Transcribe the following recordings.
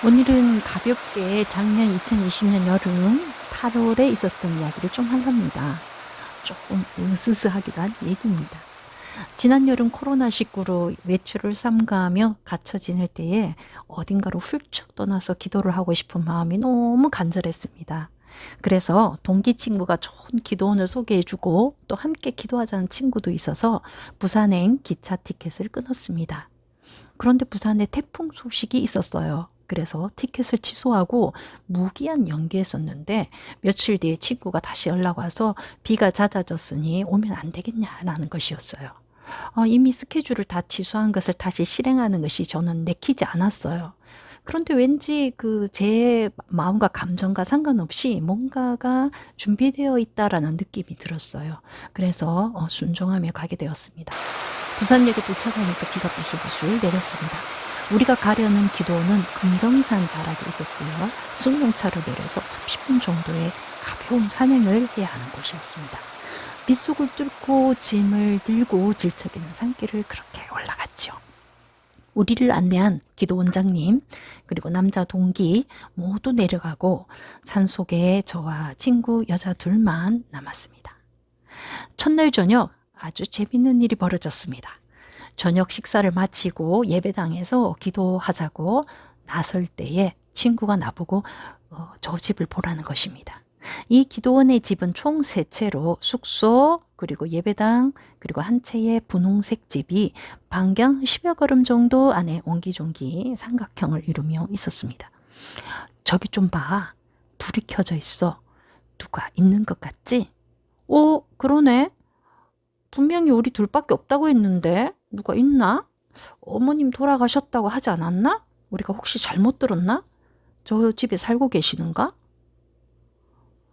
오늘은 가볍게 작년 2020년 여름 8월에 있었던 이야기를 좀 할랍니다. 조금 으스스하기도 한 얘기입니다. 지난 여름 코로나19로 외출을 삼가하며 갇혀 지낼 때에 어딘가로 훌쩍 떠나서 기도를 하고 싶은 마음이 너무 간절했습니다. 그래서 동기 친구가 좋은 기도원을 소개해주고 또 함께 기도하자는 친구도 있어서 부산행 기차 티켓을 끊었습니다. 그런데 부산에 태풍 소식이 있었어요. 그래서 티켓을 취소하고 무기한 연기했었는데 며칠 뒤에 친구가 다시 연락 와서 비가 잦아졌으니 오면 안 되겠냐라는 것이었어요. 이미 스케줄을 다 취소한 것을 다시 실행하는 것이 저는 내키지 않았어요. 그런데 왠지 제 마음과 감정과 상관없이 뭔가가 준비되어 있다라는 느낌이 들었어요. 그래서 순종하며 가게 되었습니다. 부산역에 도착하니까 비가 부슬부슬 내렸습니다. 우리가 가려는 기도는 금정산 자락에 있었고요. 승용차로 내려서 30분 정도의 가벼운 산행을 해야 하는 곳이었습니다. 빗속을 뚫고 짐을 들고 질척이는 산길을 그렇게 올라갔죠. 우리를 안내한 기도 원장님 그리고 남자 동기 모두 내려가고 산속에 저와 친구 여자 둘만 남았습니다. 첫날 저녁 아주 재밌는 일이 벌어졌습니다. 저녁 식사를 마치고 예배당에서 기도하자고 나설 때에 친구가 나보고 저 집을 보라는 것입니다. 이 기도원의 집은 총 3채로 숙소 그리고 예배당 그리고 한 채의 분홍색 집이 반경 10여 걸음 정도 안에 옹기종기 삼각형을 이루며 있었습니다. 저기 좀 봐. 불이 켜져 있어. 누가 있는 것 같지? 오, 그러네. 분명히 우리 둘밖에 없다고 했는데 누가 있나? 어머님 돌아가셨다고 하지 않았나? 우리가 혹시 잘못 들었나? 저 집에 살고 계시는가?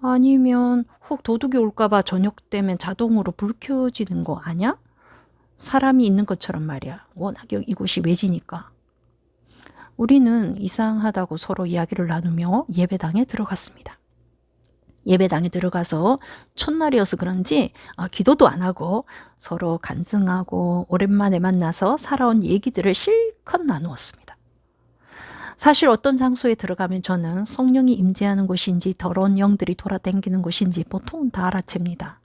아니면 혹 도둑이 올까봐 저녁 되면 자동으로 불 켜지는 거 아냐? 사람이 있는 것처럼 말이야. 워낙 이곳이 외지니까. 우리는 이상하다고 서로 이야기를 나누며 예배당에 들어갔습니다. 예배당에 들어가서 첫날이어서 그런지 기도도 안 하고 서로 간증하고 오랜만에 만나서 살아온 얘기들을 실컷 나누었습니다. 사실 어떤 장소에 들어가면 저는 성령이 임재하는 곳인지 더러운 영들이 돌아다니는 곳인지 보통은 다 알아챕니다.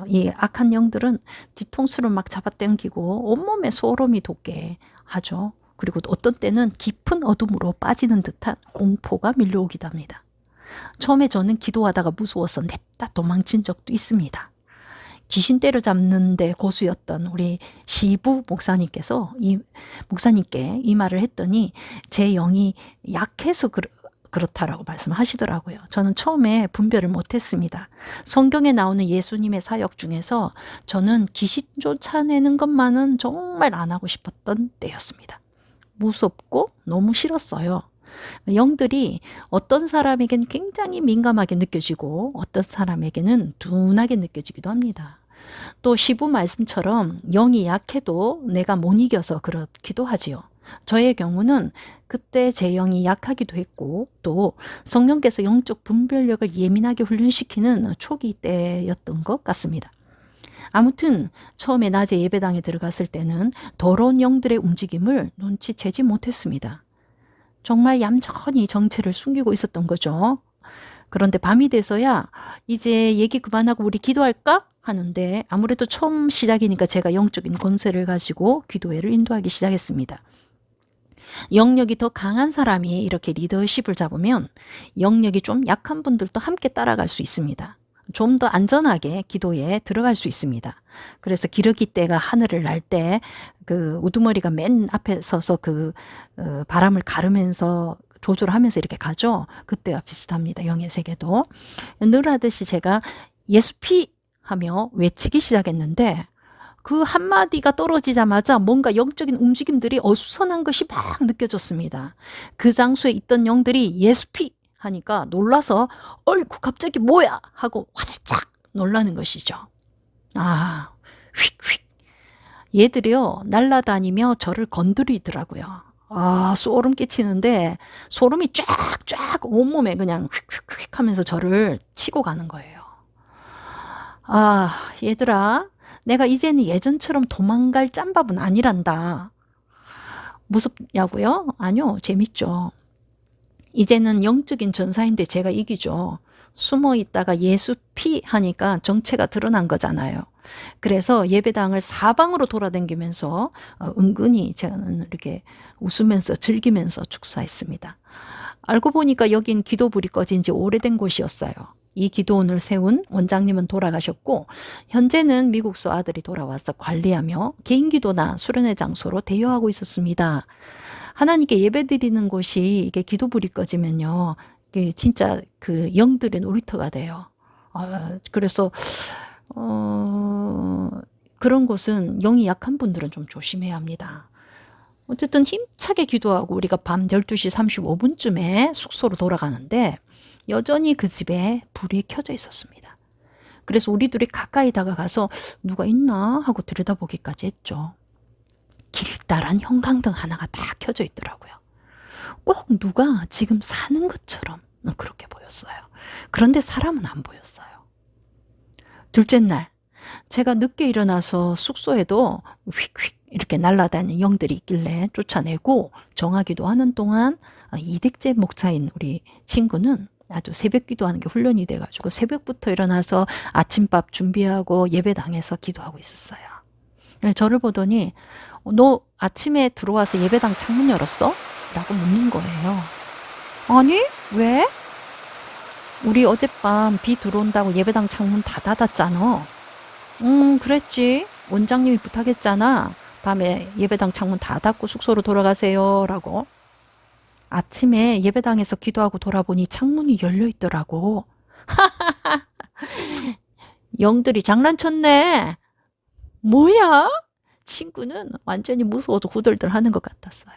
이 악한 영들은 뒤통수를 막 잡아당기고 온몸에 소름이 돋게 하죠. 그리고 어떤 때는 깊은 어둠으로 빠지는 듯한 공포가 밀려오기도 합니다. 처음에 저는 기도하다가 무서워서 냅다 도망친 적도 있습니다. 귀신 때려잡는데 고수였던 우리 시부 목사님께 이 말을 했더니 제 영이 약해서 그렇다라고 말씀하시더라고요. 저는 처음에 분별을 못했습니다. 성경에 나오는 예수님의 사역 중에서 저는 귀신 쫓아내는 것만은 정말 안 하고 싶었던 때였습니다. 무섭고 너무 싫었어요. 영들이 어떤 사람에겐 굉장히 민감하게 느껴지고 어떤 사람에게는 둔하게 느껴지기도 합니다. 또 시부 말씀처럼 영이 약해도 내가 못 이겨서 그렇기도 하지요. 저의 경우는 그때 제 영이 약하기도 했고 또 성령께서 영적 분별력을 예민하게 훈련시키는 초기 때였던 것 같습니다. 아무튼 처음에 낮에 예배당에 들어갔을 때는 더러운 영들의 움직임을 눈치채지 못했습니다. 정말 얌전히 정체를 숨기고 있었던 거죠. 그런데 밤이 돼서야 이제 얘기 그만하고 우리 기도할까? 하는데 아무래도 처음 시작이니까 제가 영적인 권세를 가지고 기도회를 인도하기 시작했습니다. 영역이 더 강한 사람이 이렇게 리더십을 잡으면 영역이 좀 약한 분들도 함께 따라갈 수 있습니다. 좀 더 안전하게 기도에 들어갈 수 있습니다. 그래서 기러기 떼가 하늘을 날 때 우두머리가 맨 앞에 서서 바람을 가르면서 조절하면서 이렇게 가죠. 그때와 비슷합니다. 영의 세계도. 늘 하듯이 제가 예수피 하며 외치기 시작했는데 그 한마디가 떨어지자마자 뭔가 영적인 움직임들이 어수선한 것이 막 느껴졌습니다. 그 장소에 있던 영들이 예수피 하니까 놀라서 어이구 갑자기 뭐야 하고 화들짝 놀라는 것이죠. 휙휙 얘들이요 날아다니며 저를 건드리더라고요. 소름 끼치는데 소름이 쫙쫙 온몸에 그냥 휙휙휙 하면서 저를 치고 가는 거예요. 얘들아 내가 이제는 예전처럼 도망갈 짬밥은 아니란다. 무섭냐고요? 아니요 재밌죠. 이제는 영적인 전사인데 제가 이기죠. 숨어 있다가 예수 피 하니까 정체가 드러난 거잖아요. 그래서 예배당을 사방으로 돌아다니면서 은근히 저는 이렇게 웃으면서 즐기면서 축사했습니다. 알고 보니까 여긴 기도불이 꺼진 지 오래된 곳이었어요. 이 기도원을 세운 원장님은 돌아가셨고 현재는 미국서 아들이 돌아와서 관리하며 개인 기도나 수련회 장소로 대여하고 있었습니다. 하나님께 예배드리는 곳이 이게 기도불이 꺼지면요, 이게 진짜 그 영들의 놀이터가 돼요. 그래서 그런 곳은 영이 약한 분들은 좀 조심해야 합니다. 어쨌든 힘차게 기도하고 우리가 밤 12시 35분쯤에 숙소로 돌아가는데 여전히 그 집에 불이 켜져 있었습니다. 그래서 우리들이 가까이 다가가서 누가 있나 하고 들여다보기까지 했죠. 길다란 형광등 하나가 다 켜져 있더라고요. 꼭 누가 지금 사는 것처럼 그렇게 보였어요. 그런데 사람은 안 보였어요. 둘째 날 제가 늦게 일어나서 숙소에도 휙휙 이렇게 날아다니는 영들이 있길래 쫓아내고 정하기도 하는 동안 이택재 목사인 우리 친구는 아주 새벽 기도하는 게 훈련이 돼가지고 새벽부터 일어나서 아침밥 준비하고 예배당에서 기도하고 있었어요. 저를 보더니 너 아침에 들어와서 예배당 창문 열었어? 라고 묻는 거예요. 아니 왜? 우리 어젯밤 비 들어온다고 예배당 창문 다 닫았잖아. 그랬지. 원장님이 부탁했잖아. 밤에 예배당 창문 다 닫고 숙소로 돌아가세요. 라고. 아침에 예배당에서 기도하고 돌아보니 창문이 열려 있더라고. 영들이 장난쳤네. 뭐야? 친구는 완전히 무서워서 후덜덜 하는 것 같았어요.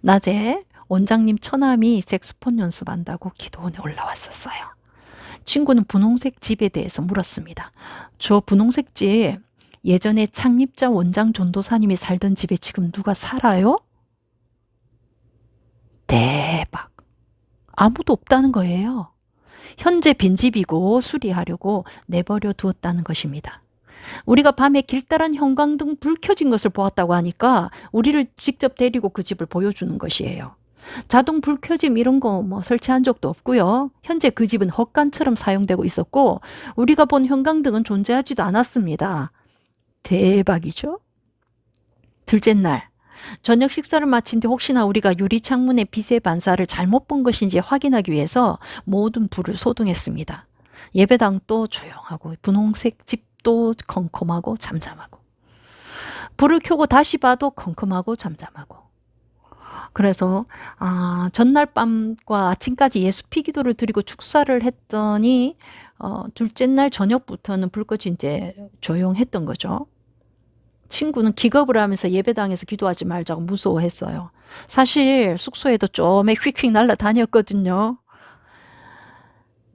낮에 원장님 처남이 색소폰 연습한다고 기도원에 올라왔었어요. 친구는 분홍색 집에 대해서 물었습니다. 저 분홍색 집 예전에 창립자 원장 전도사님이 살던 집에 지금 누가 살아요? 대박. 아무도 없다는 거예요. 현재 빈집이고 수리하려고 내버려 두었다는 것입니다. 우리가 밤에 길다란 형광등 불 켜진 것을 보았다고 하니까 우리를 직접 데리고 그 집을 보여주는 것이에요. 자동 불 켜짐 이런 거 뭐 설치한 적도 없고요. 현재 그 집은 헛간처럼 사용되고 있었고 우리가 본 형광등은 존재하지도 않았습니다. 대박이죠? 둘째 날 저녁 식사를 마친 뒤 혹시나 우리가 유리 창문의 빛의 반사를 잘못 본 것인지 확인하기 위해서 모든 불을 소등했습니다. 예배당도 조용하고 분홍색 집도 컴컴하고 잠잠하고 불을 켜고 다시 봐도 컴컴하고 잠잠하고 그래서 전날 밤과 아침까지 예수피 기도를 드리고 축사를 했더니 둘째 날 저녁부터는 불 꺼지 이제 조용했던 거죠. 친구는 기겁을 하면서 예배당에서 기도하지 말자고 무서워했어요. 사실 숙소에도 좀에 휙휙 날아다녔거든요.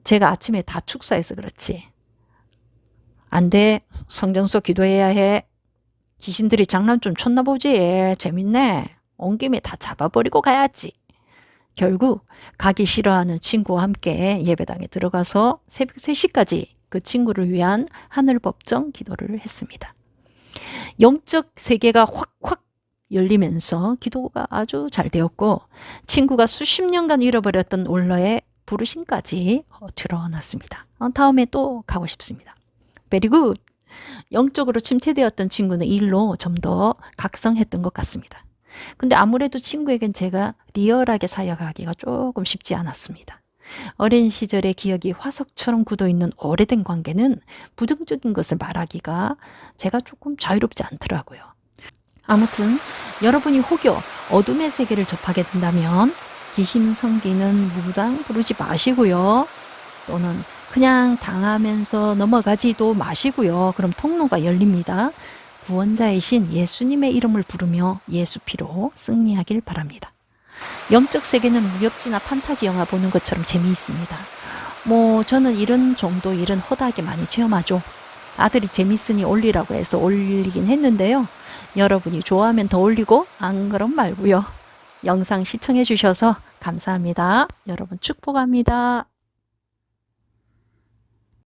제가 아침에 다 축사해서 그렇지. 안 돼. 성전서 기도해야 해. 귀신들이 장난 좀 쳤나 보지. 재밌네. 온 김에 다 잡아버리고 가야지. 결국 가기 싫어하는 친구와 함께 예배당에 들어가서 새벽 3시까지 그 친구를 위한 하늘법정 기도를 했습니다. 영적 세계가 확확 열리면서 기도가 아주 잘 되었고 친구가 수십 년간 잃어버렸던 원로의 부르심까지 드러났습니다. 다음에 또 가고 싶습니다. 베리 굿! 영적으로 침체되었던 친구는 이 일로 좀 더 각성했던 것 같습니다. 근데 아무래도 친구에겐 제가 리얼하게 사역하기가 조금 쉽지 않았습니다. 어린 시절의 기억이 화석처럼 굳어있는 오래된 관계는 부정적인 것을 말하기가 제가 조금 자유롭지 않더라고요. 아무튼 여러분이 혹여 어둠의 세계를 접하게 된다면 귀신 섬기는 무당 부르지 마시고요. 또는 그냥 당하면서 넘어가지도 마시고요. 그럼 통로가 열립니다. 구원자이신 예수님의 이름을 부르며 예수 피로 승리하길 바랍니다. 영적 세계는 무협지나 판타지 영화 보는 것처럼 재미있습니다. 저는 이런 정도 일은 허다하게 많이 체험하죠. 아들이 재밌으니 올리라고 해서 올리긴 했는데요. 여러분이 좋아하면 더 올리고 안 그럼 말고요. 영상 시청해 주셔서 감사합니다. 여러분 축복합니다.